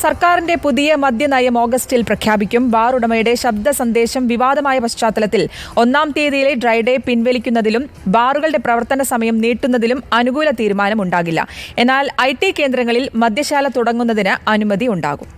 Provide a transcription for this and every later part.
സർക്കാരിന്റെ പുതിയ മദ്യനയം ഓഗസ്റ്റിൽ പ്രഖ്യാപിക്കും. ബാർ ഉടമയുടെ ശബ്ദ സന്ദേശം വിവാദമായ പശ്ചാത്തലത്തിൽ 1-ാം തീയതിയിലെ ഡ്രൈഡേ പിൻവലിക്കുന്നതിലും ബാറുകളുടെ പ്രവർത്തന സമയം നീട്ടുന്നതിലും അനുകൂല തീരുമാനമുണ്ടാകില്ല. എന്നാൽ IT കേന്ദ്രങ്ങളിൽ മദ്യശാല തുടങ്ങുന്നതിന് അനുമതി ഉണ്ടാകും.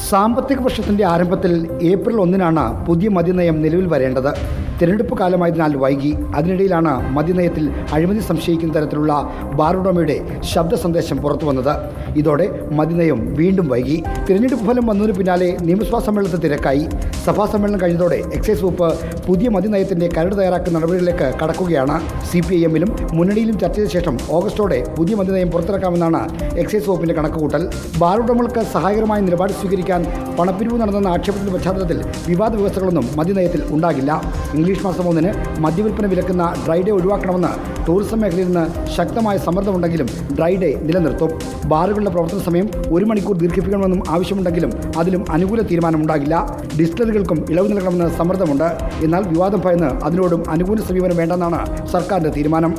സാമ്പത്തിക വർഷത്തിൻ്റെ ആരംഭത്തിൽ ഏപ്രിൽ 1-നാണ് പുതിയ മദ്യനയം നിലവിൽ വരേണ്ടത്. തിരഞ്ഞെടുപ്പ് കാലമായതിനാൽ വൈകി. അതിനിടയിലാണ് മദ്യനയത്തിൽ അഴിമതി സംശയിക്കുന്ന തരത്തിലുള്ള ബാർ ഉടമയുടെ ശബ്ദ സന്ദേശം പുറത്തു വന്നത്. ഇതോടെ മദ്യനയം വീണ്ടും വൈകി. തിരഞ്ഞെടുപ്പ് ഫലം വന്നതിന് പിന്നാലെ നിയമസഭാ സമ്മേളനത്തിൽ തിരക്കായി. സഭാ സമ്മേളനം കഴിഞ്ഞതോടെ എക്സൈസ് വകുപ്പ് പുതിയ മദ്യനയത്തിൻ്റെ കരട് തയ്യാറാക്കുന്ന നടപടികളിലേക്ക് കടക്കുകയാണ്. CPIM-ലും മുന്നണിയിലും ചർച്ച ചെയ്ത ശേഷം ഓഗസ്റ്റോടെ പുതിയ മദ്യനയം പുറത്തിറക്കാമെന്നാണ് എക്സൈസ് വകുപ്പിൻ്റെ കണക്കുകൂട്ടൽ. ബാർ ഉടമകൾക്ക് സഹായകരമായ നിലപാട് സ്വീകരിക്കാൻ പണപ്പിരിവ് നടന്നെന്ന ആക്ഷേപത്തിന്റെ പശ്ചാത്തലത്തിൽ വിവാദ വ്യവസ്ഥകളൊന്നും മദ്യനയത്തിൽ ഉണ്ടാകില്ല. ഇംഗ്ലീഷ് മാസം 1-ന് മദ്യവിൽപ്പന വിലക്കുന്ന ഡ്രൈഡേ ഒഴിവാക്കണമെന്ന് ടൂറിസം മേഖലയിൽ നിന്ന് ശക്തമായ സമ്മർദ്ദമുണ്ടെങ്കിലും ഡ്രൈഡേ നിലനിർത്തും. ബാറുകളുടെ പ്രവർത്തന സമയം 1 മണിക്കൂർ ദീർഘിപ്പിക്കണമെന്നും ആവശ്യമുണ്ടെങ്കിലും അതിലും അനുകൂല തീരുമാനമുണ്ടാകില്ല. ഡിസ്റ്റിലറികൾക്കും ഇളവ് നൽകണമെന്ന് സമ്മർദ്ദമുണ്ട്. എന്നാൽ വിവാദം ഭയന്ന് അതിനോടും അനുകൂല സമീപനം വേണ്ടെന്നാണ് സർക്കാരിൻ്റെ തീരുമാനം.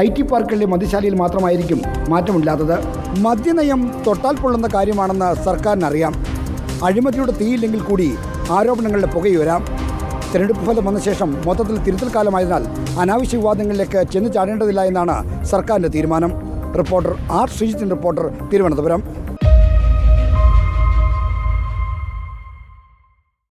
IT പാർക്കുകളിലെ മദ്യശാലയിൽ മാത്രമായിരിക്കും മാറ്റമില്ലാത്തത്. മദ്യനയം തൊട്ടാൽ പൊള്ളുന്ന കാര്യമാണെന്ന് സർക്കാരിനറിയാം. അഴിമതിയുടെ തീയില്ലെങ്കിൽ കൂടി ആരോപണങ്ങളുടെ പുകയുയരാം. തിരഞ്ഞെടുപ്പ് ഫലം വന്ന ശേഷം മൊത്തത്തിൽ തിരുത്തൽ കാലമായതിനാൽ അനാവശ്യ വിവാദങ്ങളിലേക്ക് ചെന്ന് ചാടേണ്ടതില്ല എന്നാണ് സർക്കാരിൻ്റെ തീരുമാനം. Reporter R. ശ്രീജിത്തിൻ്റെ റിപ്പോർട്ടർ, തിരുവനന്തപുരം.